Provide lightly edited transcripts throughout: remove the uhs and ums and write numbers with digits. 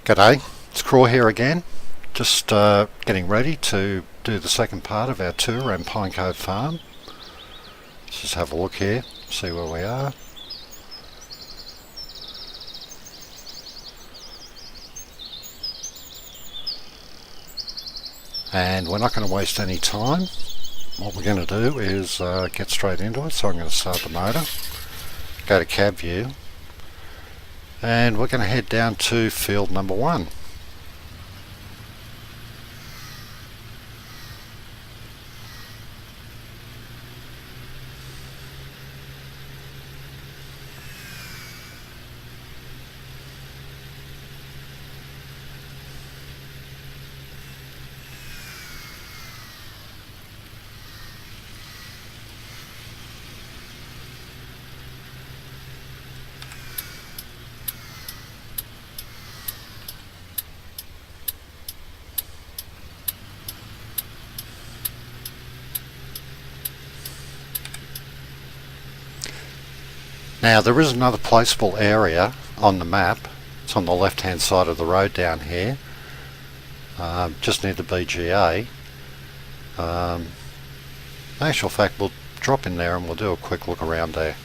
G'day, it's Craw here again, just getting ready to do the second part of our tour around Pine Cove Farm. Let's just have a look here, see where we are. And we're not going to waste any time. What we're going to do is get straight into it, so I'm going to start the motor, go to cab view, and we're going to head down to field number 1. Now there is another placeable area on the map. It's on the left hand side of the road down here, just near the BGA. In actual fact, we'll drop in there and we'll do a quick look around there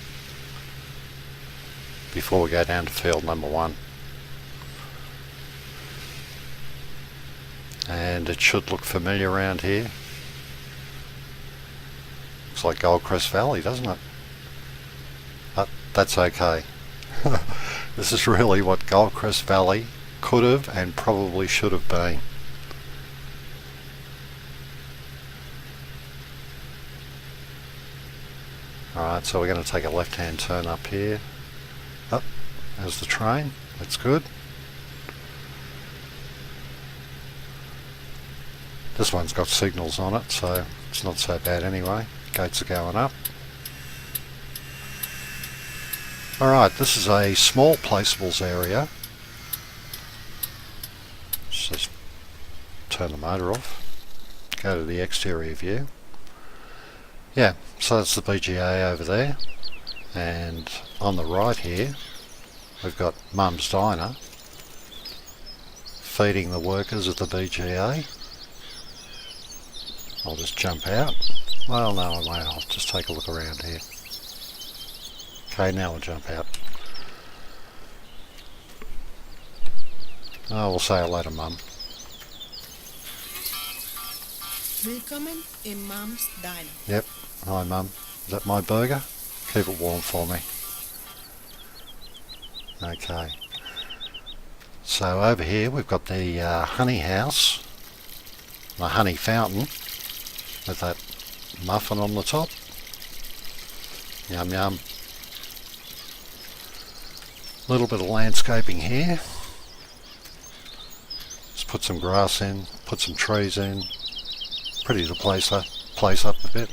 before we go down to field number 1. And it should look familiar around here. Looks like Goldcrest Valley, doesn't it? But that's okay. This is really what Goldcrest Valley could have and probably should have been. Alright, so we're going to take a left hand turn up here. Oh, there's the train, that's good. This one's got signals on it, so it's not so bad anyway. Gates are going up. Alright, this is a small placeables area. Just turn the motor off. Go to the exterior view. Yeah, so that's the BGA over there. And on the right here, we've got Mum's Diner feeding the workers at the BGA. I'll just jump out. Well, no, I won't. I'll just take a look around here. Okay, now I'll jump out. Oh, we'll say hello to Mum. Willkommen in Mum's Diner. Yep. Hi, Mum. Is that my burger? Keep it warm for me. Okay. So over here we've got the honey house, the honey fountain with that muffin on the top. Yum yum. A little bit of landscaping here. Just put some grass in, put some trees in. Pretty to place up a bit.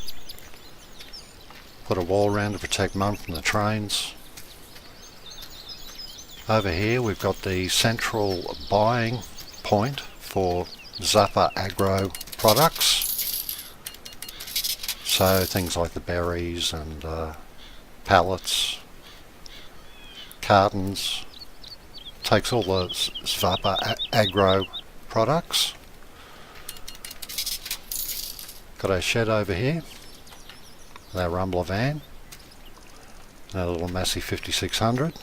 Put a wall around to protect Mum from the trains. Over here we've got the central buying point for Zappa Agro products. So things like the berries and pallets, cartons. Takes all the Zappa Agro products. Got our shed over here with our Rumbler van, and our little Massey 5600.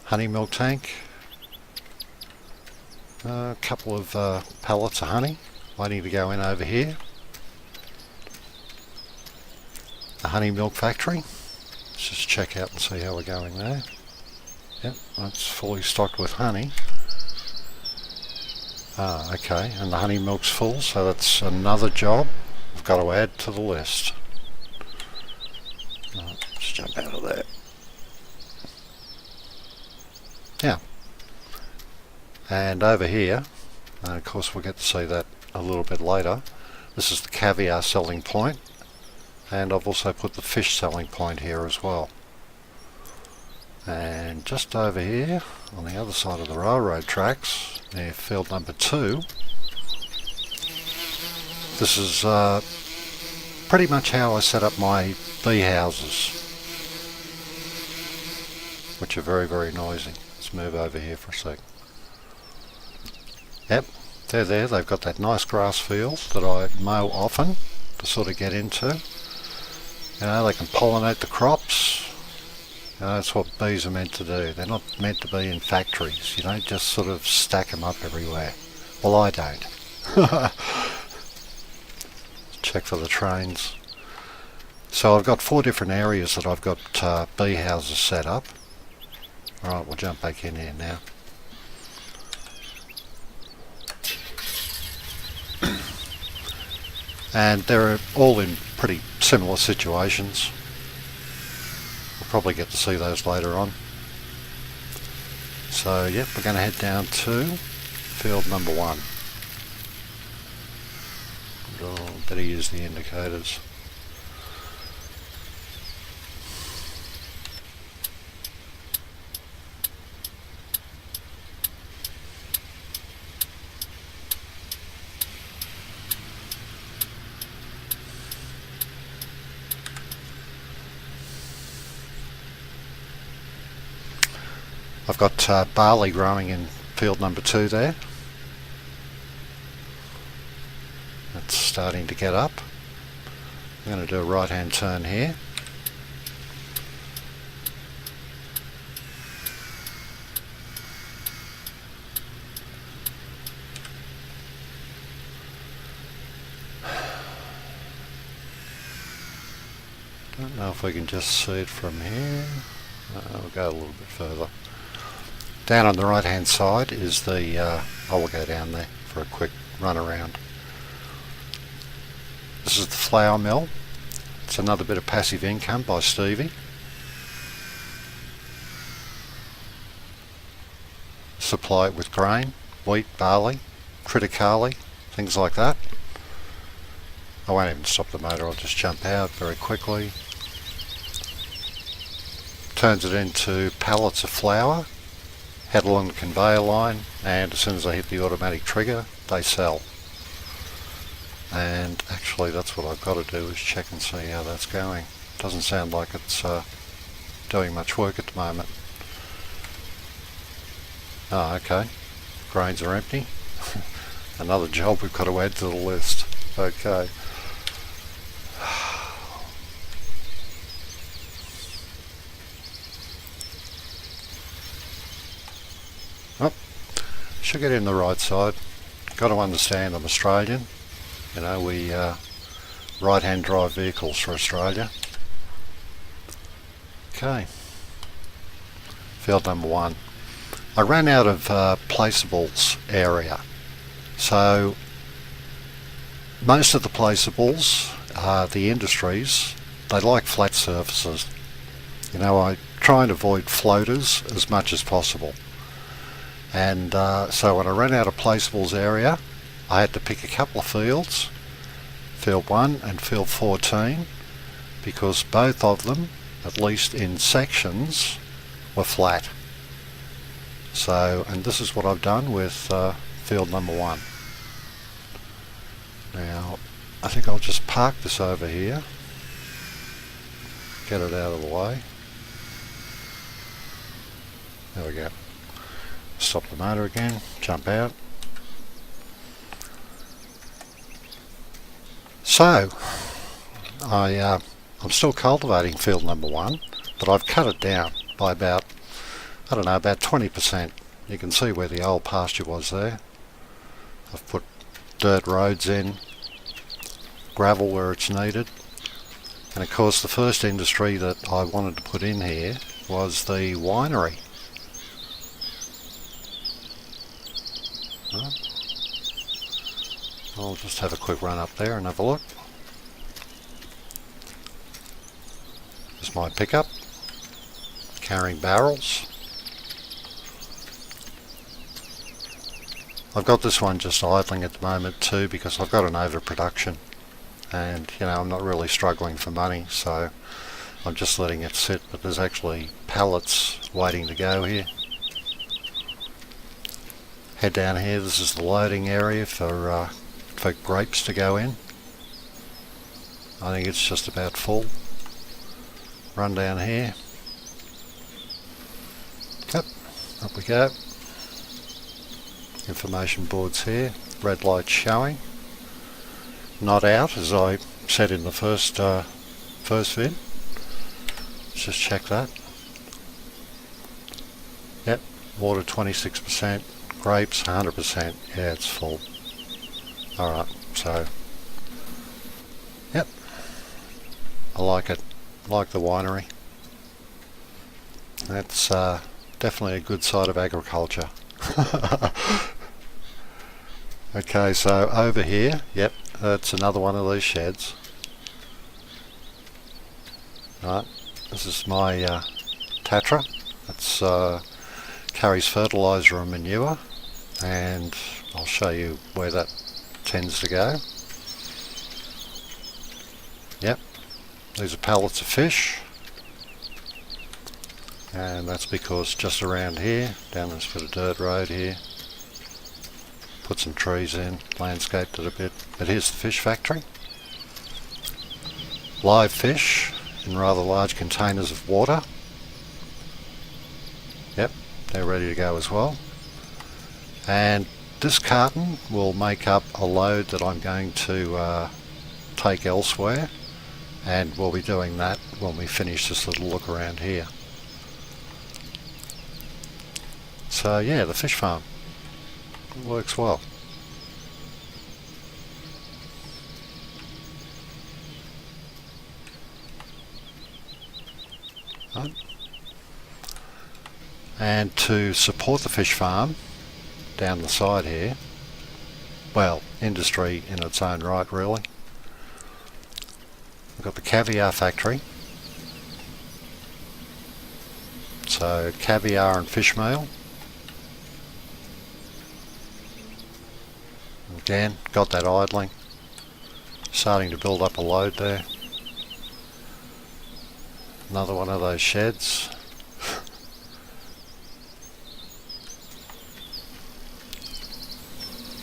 Honey milk tank, a couple of pallets of honey waiting to go in over here. The honey milk factory. Let's just check out and see how we're going there. Yep, that's fully stocked with honey. Ah, okay, and the honey milk's full, so that's another job I've got to add to the list. Right, let's jump out of there. Yeah. And over here, and of course we'll get to see that a little bit later, this is the caviar selling point, and I've also put the fish selling point here as well. And just over here, on the other side of the railroad tracks, near field number 2, this is pretty much how I set up my bee houses, which are very, very noisy. Let's just move over here for a sec. Yep, they're there. They've got that nice grass field that I mow often to sort of get into. You know, they can pollinate the crops. You know, that's what bees are meant to do. They're not meant to be in factories. You don't just sort of stack them up everywhere. Well, I don't. Check for the trains. So I've got 4 different areas that I've got bee houses set up. Alright, we'll jump back in here now. And they're all in pretty similar situations. We'll probably get to see those later on. So yep, we're going to head down to field number 1. Oh, better use the indicators. I've got barley growing in field number 2 there. It's starting to get up. I'm going to do a right hand turn here. Don't know if we can just see it from here. We'll go a little bit further. Down on the right hand side is the, I will go down there for a quick run around. This is the flour mill. It's another bit of passive income by Stevie. Supply it with grain, wheat, barley, triticale, things like that. I won't even stop the motor, I'll just jump out very quickly. Turns it into pallets of flour. Head along the conveyor line, and as soon as I hit the automatic trigger, they sell. And actually that's what I've got to do, is check and see how that's going. Doesn't sound like it's doing much work at the moment. Oh, okay. Grains are empty. Another job we've got to add to the list. Okay. Should get in the right side. Got to understand I'm Australian. You know, we right-hand drive vehicles for Australia. Okay. Field number 1. I ran out of placeables area. So most of the placeables, the industries, they like flat surfaces. You know, I try and avoid floaters as much as possible. And so when I ran out of placeables area, I had to pick a couple of fields, field 1 and field 14, because both of them, at least in sections, were flat. So, and this is what I've done with field number 1. Now, I think I'll just park this over here, get it out of the way. There we go. Stop the motor again, jump out. So, I'm still cultivating field number 1, but I've cut it down by about, I don't know, about 20%. You can see where the old pasture was there. I've put dirt roads in, gravel where it's needed. And of course the first industry that I wanted to put in here was the winery. I'll just have a quick run up there and have a look. There's my pickup, carrying barrels. I've got this one just idling at the moment too, because I've got an overproduction, and you know, I'm not really struggling for money, so I'm just letting it sit. But there's actually pallets waiting to go here. Head down here, this is the loading area for grapes to go in. I think it's just about full. Run down here. Yep, Up we go. Information boards here. Red light showing. Not out, as I said in the first vid. Let's just check that. Yep, water 26%, grapes 100%. Yeah, it's full. Alright, so yep, I like it. Like the winery. That's definitely a good side of agriculture. Okay, so over here, yep, that's another one of these sheds. Right, this is my Tatra. It's carries fertiliser and manure, and I'll show you where that tends to go. Yep, these are pallets of fish, and that's because just around here, down this bit of dirt road here, put some trees in, landscaped it a bit. But here's the fish factory. Live fish in rather large containers of water. Yep, they're ready to go as well. And this carton will make up a load that I'm going to take elsewhere, and we'll be doing that when we finish this little look around here. So yeah, the fish farm. It works well. Right. And to support the fish farm down the side here, well, industry in its own right really, we've got the caviar factory. So caviar and fish meal. Again, got that idling, starting to build up a load there. Another one of those sheds.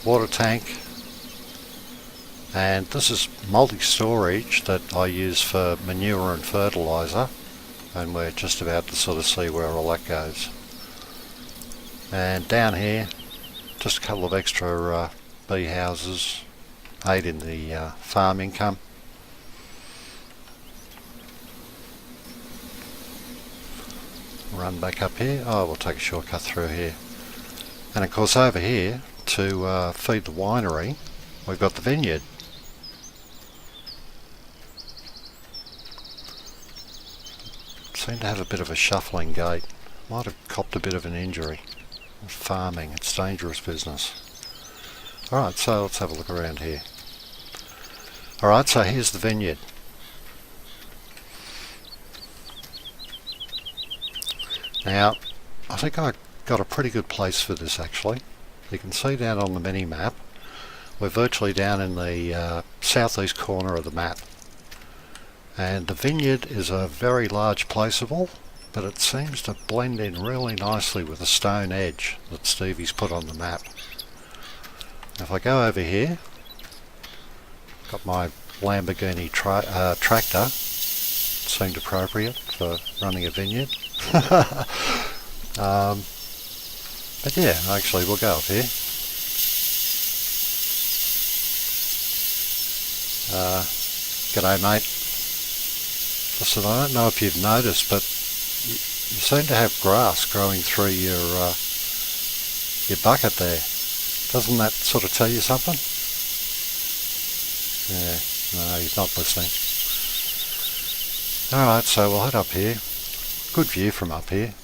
Water tank, and this is multi-storage that I use for manure and fertiliser, and we're just about to sort of see where all that goes. And down here, just a couple of extra bee houses, aid in the farm income. Run back up here. Oh, we'll take a shortcut through here. And of course over here, to feed the winery, we've got the vineyard. Seem to have a bit of a shuffling gait. Might have copped a bit of an injury. Farming, it's dangerous business. Alright, so let's have a look around here. Alright, so here's the vineyard. Now, I think I got a pretty good place for this actually. You can see down on the mini map, we're virtually down in the southeast corner of the map. And the vineyard is a very large placeable, but it seems to blend in really nicely with the stone edge that Stevie's put on the map. If I go over here, got my Lamborghini tractor, seemed appropriate for running a vineyard. But yeah, actually we'll go up here. G'day mate. Listen, I don't know if you've noticed, but you seem to have grass growing through your bucket there. Doesn't that sort of tell you something? Yeah, no, he's not listening. Alright, so we'll head up here. Good view from up here.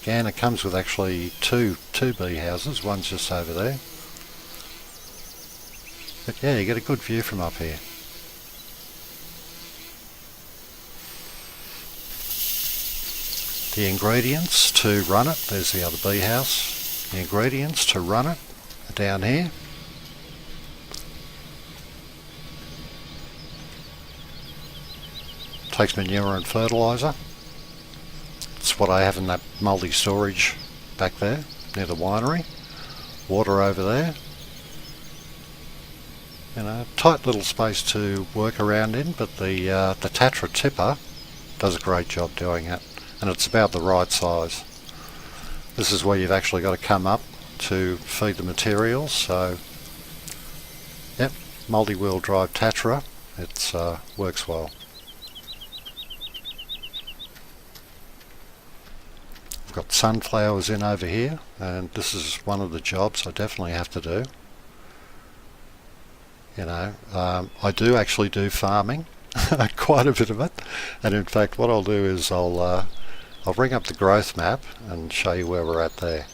Again, it comes with actually two bee houses, one's just over there. But yeah, you get a good view from up here. The ingredients to run it, there's the other bee house. The ingredients to run it are down here. Takes manure and fertiliser. It's what I have in that multi-storage back there near the winery. Water over there. You know, tight little space to work around in, but the Tatra tipper does a great job doing it, and it's about the right size. This is where you've actually got to come up to feed the materials. So, yep, multi-wheel drive Taran. It works well. I've got sunflowers in over here, and this is one of the jobs I definitely have to do. You know, I do actually do farming, quite a bit of it, and in fact what I'll do is I'll bring up the growth map and show you where we're at there.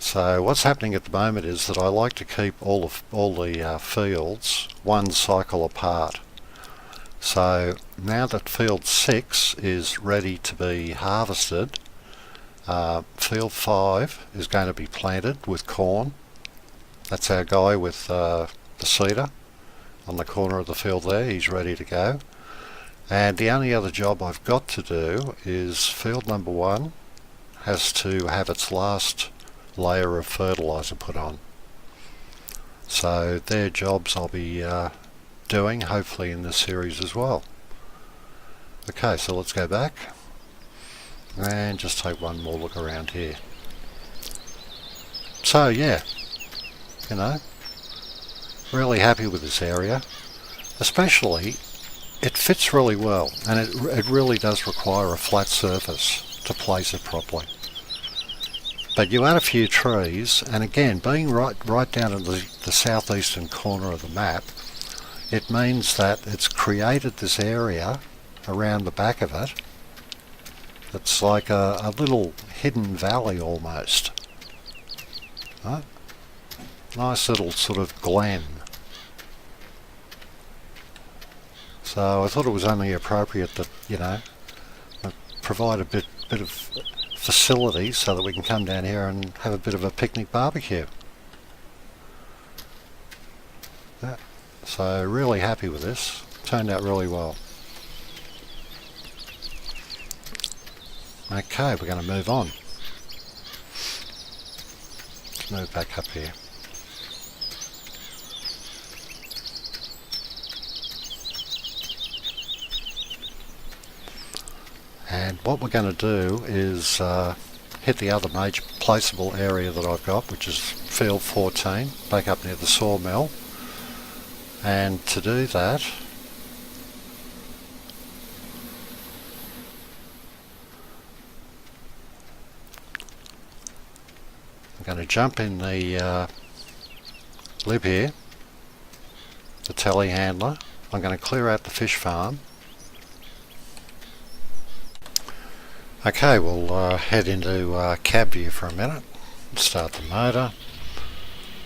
So what's happening at the moment is that I like to keep all the fields one cycle apart. So now that field 6 is ready to be harvested, field 5 is going to be planted with corn. That's our guy with the seeder on the corner of the field there. He's ready to go. And the only other job I've got to do is field number 1 has to have its last layer of fertilizer put on. So they're jobs I'll be doing hopefully in this series as well. Okay, so let's go back and just take one more look around here. So yeah, you know, really happy with this area. Especially, it fits really well, and it really does require a flat surface to place it properly. But you add a few trees, and again, being right down in the southeastern corner of the map, it means that it's created this area around the back of it. It's like a little hidden valley almost. Right? Nice little sort of glen. So I thought it was only appropriate that, you know, provide a bit of facility so that we can come down here and have a bit of a picnic barbecue. Yeah. So really happy with this. Turned out really well. Okay, we're going to move on. Let's move back up here. And what we're going to do is hit the other major placeable area that I've got, which is field 14, back up near the sawmill. And to do that, I'm going to jump in the lib here, the telehandler. I'm going to clear out the fish farm. Okay, we'll head into cab view for a minute. Start the motor.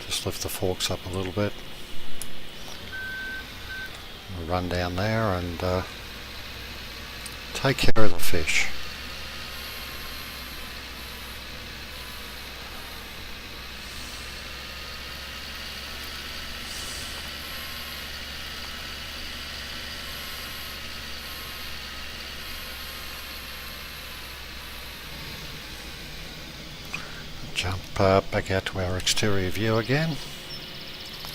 Just lift the forks up a little bit. We'll run down there and take care of the fish. Jump back out to our exterior view again.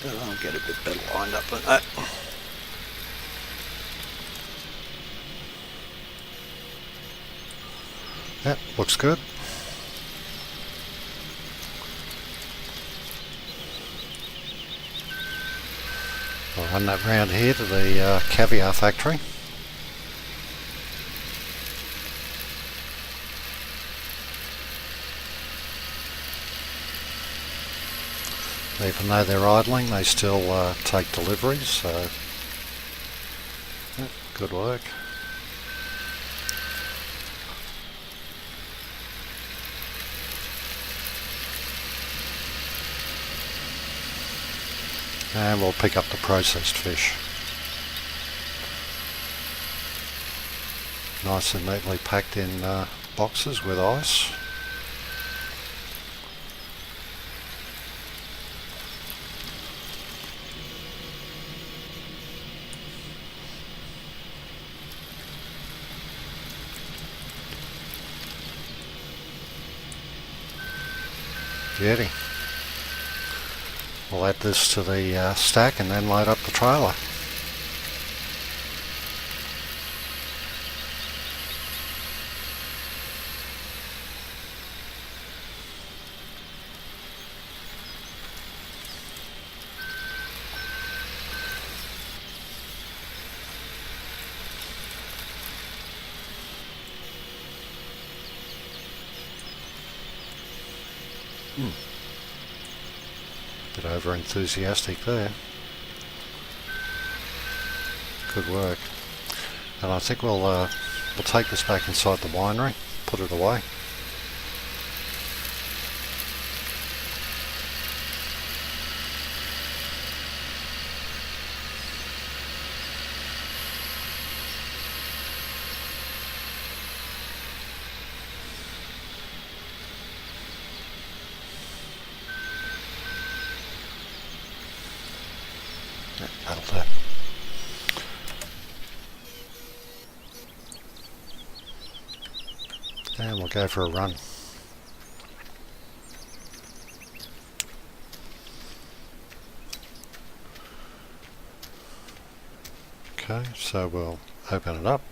I'll get a bit better lined up with that. Yep, looks good. I'll run that round here to the caviar factory. Even though they're idling, they still take deliveries, so yeah, good work. And we'll pick up the processed fish. Nice and neatly packed in boxes with ice. Beauty. We'll add this to the stack and then load up the trailer. Bit over enthusiastic there. Good work. And I think we'll take this back inside the winery, put it away. Yeah, that'll do. And we'll go for a run. Okay, so we'll open it up.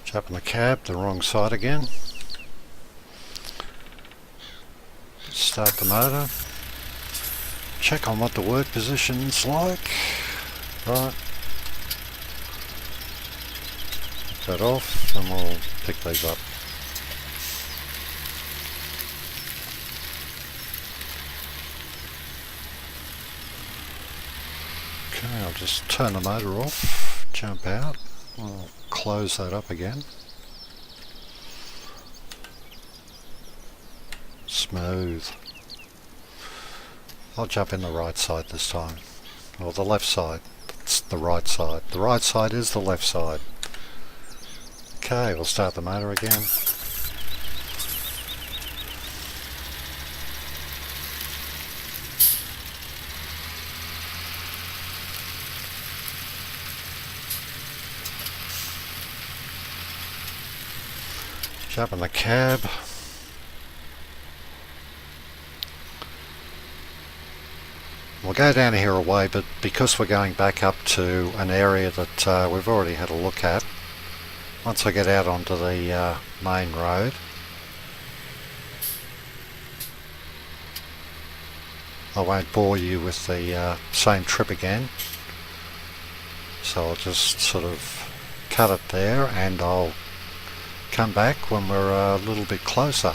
Jump in the cab, the wrong side again. Start the motor. Check on what the work position's like. Right. Take that off and we'll pick these up. Okay, I'll just turn the motor off, jump out, I'll close that up again. Smooth. I'll jump in the right side this time, or the left side. It's the right side. The right side is the left side. Okay, we'll start the motor again. Jump in the cab. We'll go down here a way, but because we're going back up to an area that we've already had a look at, once I get out onto the main road, I won't bore you with the same trip again, so I'll just sort of cut it there and I'll come back when we're a little bit closer.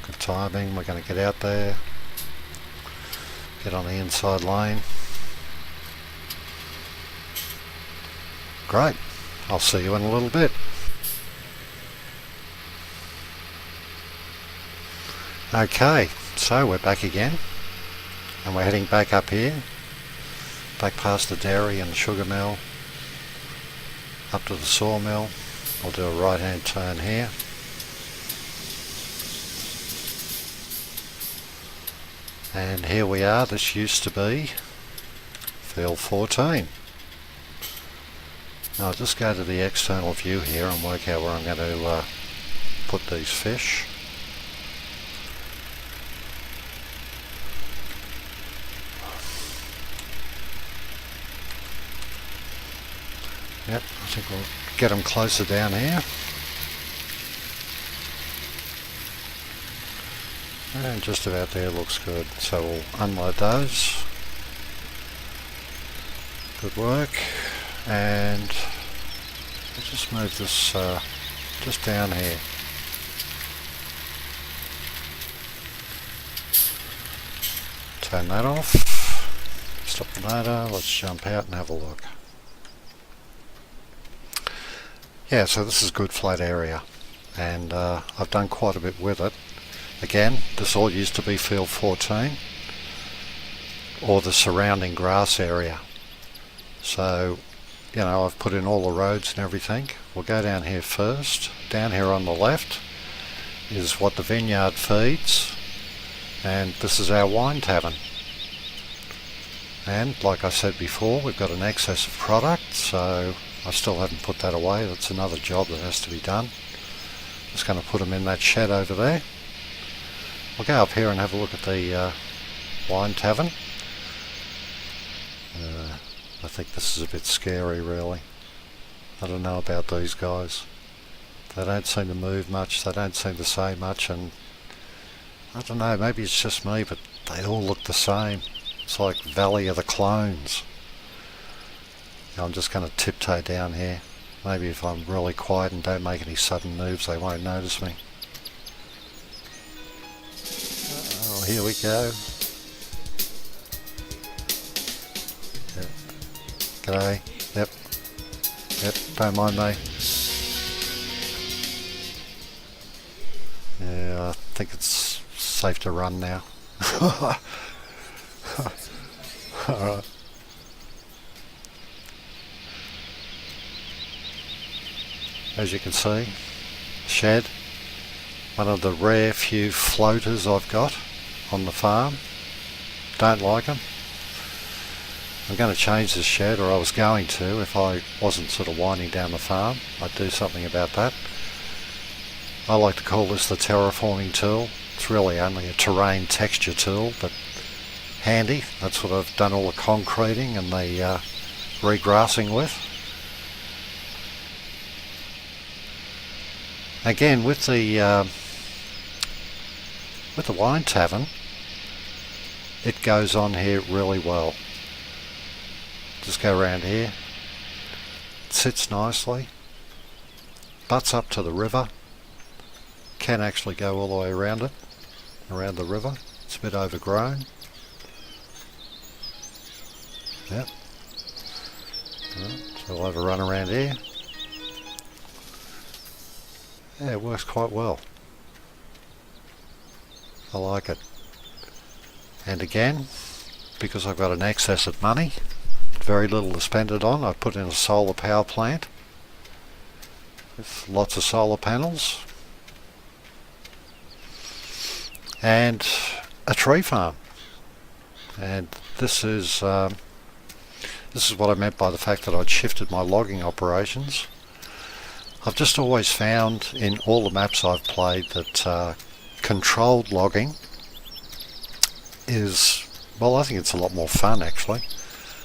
Good timing, we're going to get out there, get on the inside lane. Great, I'll see you in a little bit. Okay, so we're back again and we're heading back up here, back past the dairy and the sugar mill, up to the sawmill. We'll do a right hand turn here. And here we are, this used to be field 14. Now I'll just go to the external view here and work out where I'm going to put these fish. Yep, I think we'll get them closer down here. And just about there looks good. So we'll unload those. Good work. And I'll just move this just down here. Turn that off. Stop the motor. Let's jump out and have a look. Yeah, so this is a good flat area, and I've done quite a bit with it. Again, this all used to be field 14 or the surrounding grass area. So, you know, I've put in all the roads and everything. We'll go down here first. Down here on the left is what the vineyard feeds, and this is our wine tavern. And like I said before, we've got an excess of product, so I still haven't put that away. That's another job that has to be done. Just going to put them in that shed over there. We'll go up here and have a look at the wine tavern. I think this is a bit scary, really. I don't know about these guys. They don't seem to move much, they don't seem to say much, and I don't know, maybe it's just me, but they all look the same. It's like Valley of the Clones. I'm just going to tiptoe down here. Maybe if I'm really quiet and don't make any sudden moves, they won't notice me. Oh, here we go. Yep. G'day. Yep. Yep, don't mind me. Yeah, I think it's safe to run now. Alright. As you can see, shed, one of the rare few floaters I've got on the farm. Don't like them. I'm going to change this shed, or I was going to if I wasn't sort of winding down the farm. I'd do something about that. I like to call this the terraforming tool. It's really only a terrain texture tool, but handy. That's what I've done all the concreting and the regrassing with. Again, with the wine tavern, it goes on here really well. Just go around here. It sits nicely. Butts up to the river. Can actually go all the way around it, around the river. It's a bit overgrown. Yep. So we'll have a run around here. Yeah, it works quite well. I like it. And again, because I've got an excess of money, very little to spend it on, I've put in a solar power plant with lots of solar panels and a tree farm. And this is what I meant by the fact that I'd shifted my logging operations. I've just always found in all the maps I've played that controlled logging is, well, I think it's a lot more fun actually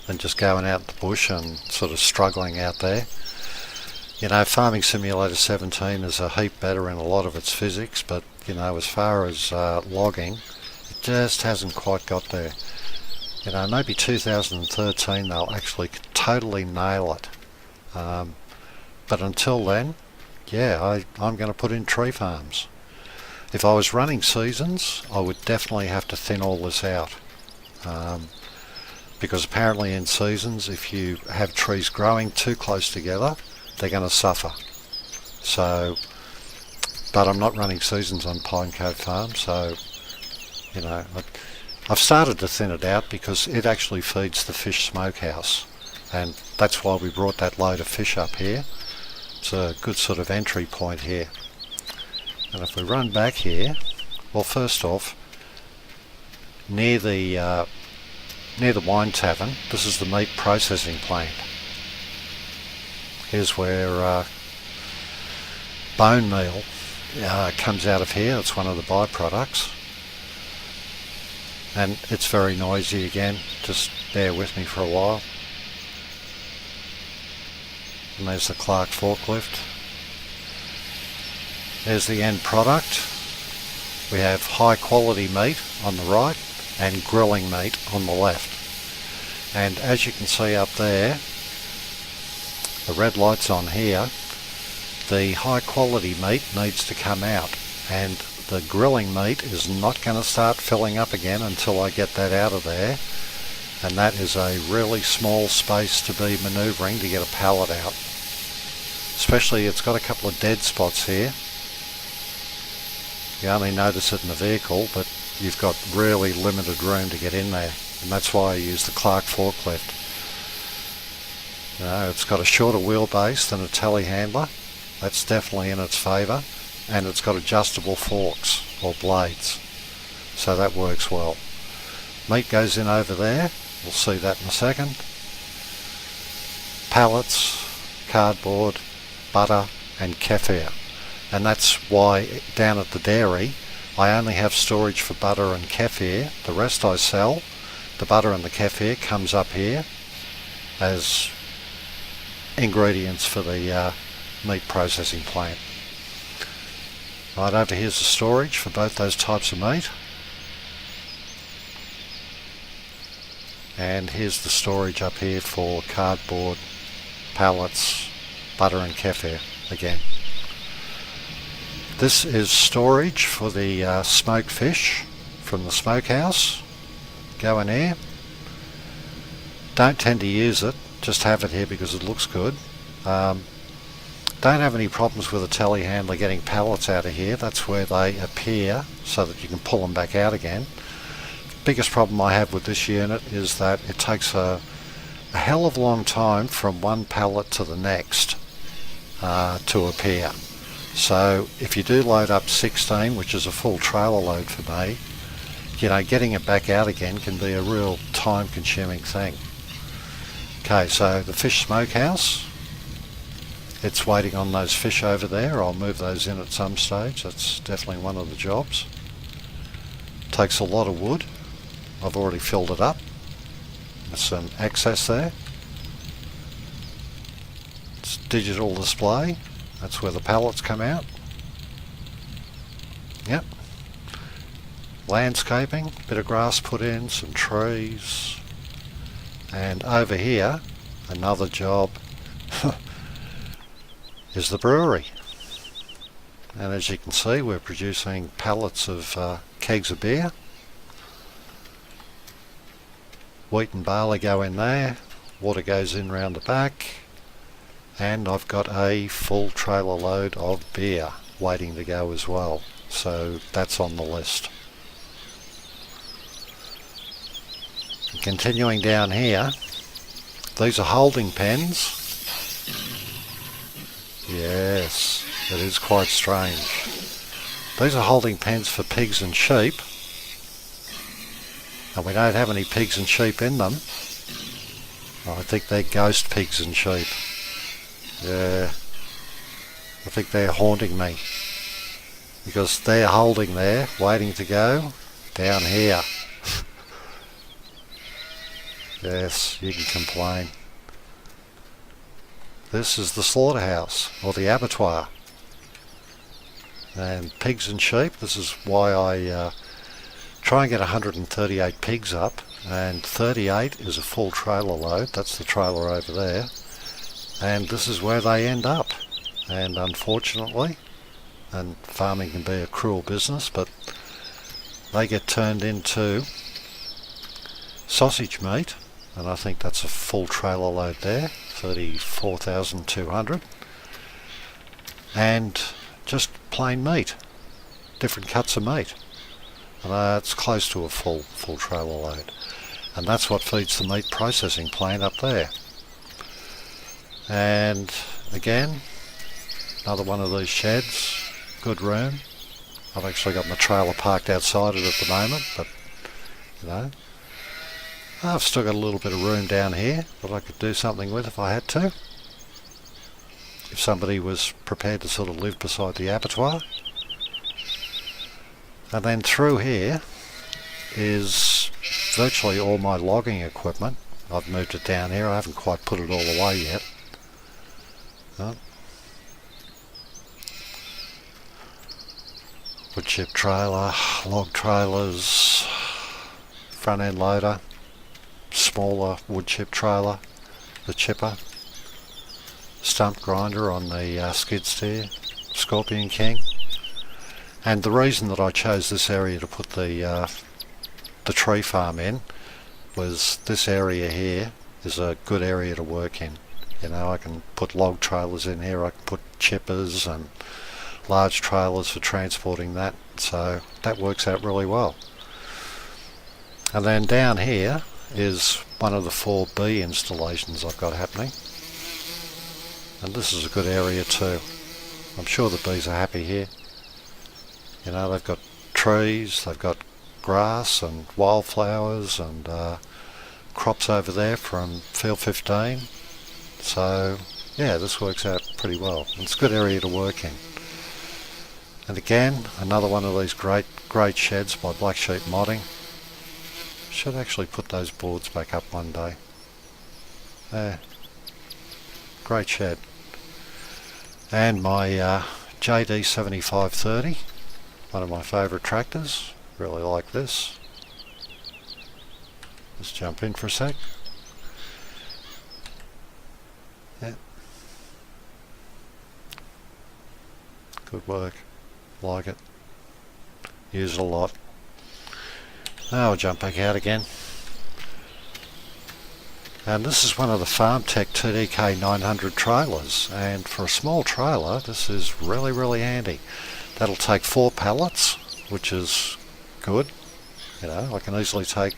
than just going out in the bush and sort of struggling out there. You know, Farming Simulator 17 is a heap better in a lot of its physics, but you know, as far as logging, it just hasn't quite got there. You know, maybe 2013 they'll actually totally nail it. But until then, yeah, I'm going to put in tree farms. If I was running seasons, I would definitely have to thin all this out. Because apparently in seasons, if you have trees growing too close together, they're going to suffer. So, but I'm not running seasons on Pine Cove Farm, so, you know, I've started to thin it out because it actually feeds the fish smokehouse. And that's why we brought that load of fish up here. It's a good sort of entry point here. And if we run back here, well, first off, near the wine tavern, this is the meat processing plant. Here's where bone meal comes out of here. It's one of the byproducts. And it's very noisy again, just bear with me for a while. And there's the Clark forklift. There's the end product. We have high quality meat on the right and grilling meat on the left. And as you can see up there, the red light's on here, the high quality meat needs to come out, and the grilling meat is not going to start filling up again until I get that out of there. And that is a really small space to be manoeuvring to get a pallet out. Especially it's got a couple of dead spots here. You only notice it in the vehicle, but you've got really limited room to get in there. And that's why I use the Clark forklift. You know, it's got a shorter wheelbase than a telehandler. That's definitely in its favour. And it's got adjustable forks or blades. So that works well. Meat goes in over there. We'll see that in a second. Pallets, cardboard, butter and kefir. And that's why down at the dairy I only have storage for butter and kefir. The rest I sell. The butter and the kefir comes up here as ingredients for the meat processing plant. Right, over here's the storage for both those types of meat. and here's the storage up here for cardboard, pallets, butter and kefir again. This is storage for the smoked fish from the smokehouse. Go in here. Don't tend to use it, just have it here because it looks good. Don't have any problems with a telehandler getting pallets out of here. That's where they appear so that you can pull them back out again. Biggest problem I have with this unit is that it takes a hell of a long time from one pallet to the next to appear. So if you do load up 16, which is a full trailer load for me, getting it back out again can be a real time consuming thing. Okay, so the fish smokehouse, it's waiting on those fish over there. I'll move those in at some stage. That's definitely one of the jobs. Takes a lot of wood. I've already filled it up. There's some access there. It's digital display. That's where the pallets come out. Yep. Landscaping, bit of grass put in, some trees. And over here, another job is the brewery. And as you can see, we're producing pallets of kegs of beer. Wheat and barley go in there, water goes in round the back, and I've got a full trailer load of beer waiting to go as well, so that's on the list. And continuing down here, these are holding pens. Yes, it is quite strange. These are holding pens for pigs and sheep. And we don't have any pigs and sheep in them. I think they're ghost pigs and sheep. Yeah, I think they're haunting me. Because they're holding there, waiting to go, down here. Yes, you can complain. This is the slaughterhouse, or the abattoir. And pigs and sheep, this is why I try and get 138 pigs up, and 38 is a full trailer load. That's the trailer over there, and this is where they end up. And unfortunately, and farming can be a cruel business, but they get turned into sausage meat, and I think that's a full trailer load there, 34,200, and just plain meat, different cuts of meat. And it's close to a full trailer load, and that's what feeds the meat processing plant up there. And again, another one of these sheds, good room. I've actually got my trailer parked outside it at the moment, but I've still got a little bit of room down here that I could do something with if I had to, if somebody was prepared to sort of live beside the abattoir. And then through here is virtually all my logging equipment. I've moved it down here. I haven't quite put it all away yet. Wood chip trailer, log trailers, front end loader, smaller wood chip trailer, the chipper, stump grinder on the skid steer, Scorpion King. And the reason that I chose this area to put the tree farm in was this area here is a good area to work in. I can put log trailers in here, I can put chippers and large trailers for transporting that, so that works out really well. And then down here is one of the 4B installations I've got happening, and this is a good area too. I'm sure the bees are happy here. They've got trees, they've got grass and wildflowers and crops over there from field 15. So yeah, this works out pretty well. It's a good area to work in. And again, another one of these great sheds by Black Sheep Modding. Should actually put those boards back up one day. There. Great shed. And my JD 7530. One of my favourite tractors, really like this. Just jump in for a sec. Yeah. Good work. Like it. Use it a lot. Now I'll jump back out again. And this is one of the FarmTech TDK 900 trailers, and for a small trailer this is really handy. That'll take 4 pallets, which is good. You know, I can easily take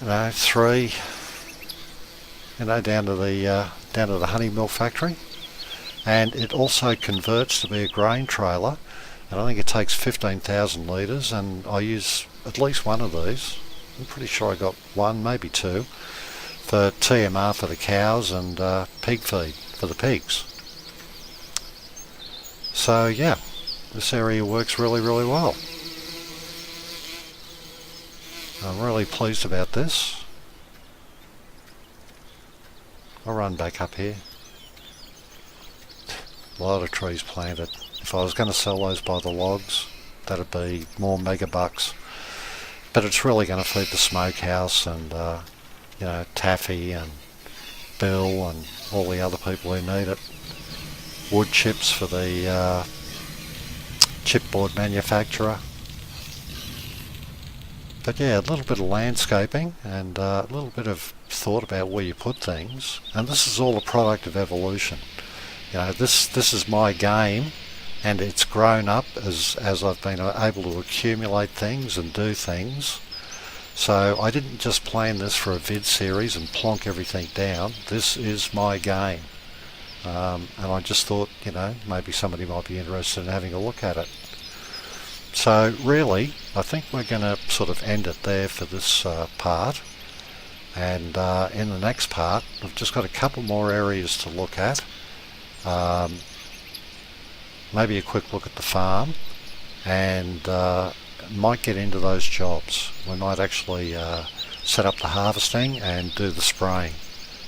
3 down to the honey mill factory. And it also converts to be a grain trailer, and I think it takes 15,000 litres, and I use at least one of these. I'm pretty sure I got 1, maybe 2, for TMR for the cows and pig feed for the pigs. So yeah, this area works really well. I'm really pleased about this. I'll run back up here. A lot of trees planted. If I was going to sell those by the logs, that'd be more mega bucks. But it's really going to feed the smokehouse and Taffy and Bill and all the other people who need it. Wood chips for the chipboard manufacturer. But yeah, a little bit of landscaping and a little bit of thought about where you put things. And this is all a product of evolution. You know, this is my game, and it's grown up as I've been able to accumulate things and do things. So I didn't just plan this for a vid series and plonk everything down. This is my game. And I just thought, maybe somebody might be interested in having a look at it. So really, I think we're going to sort of end it there for this part. And in the next part, we've just got a couple more areas to look at. Maybe a quick look at the farm, and might get into those jobs. We might actually set up the harvesting and do the spraying,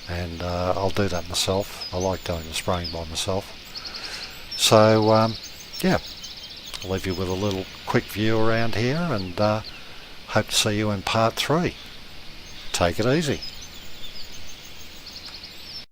and I'll do that myself. I like doing the spraying by myself. So yeah, I'll leave you with a little quick view around here, and hope to see you in part 3. Take it easy.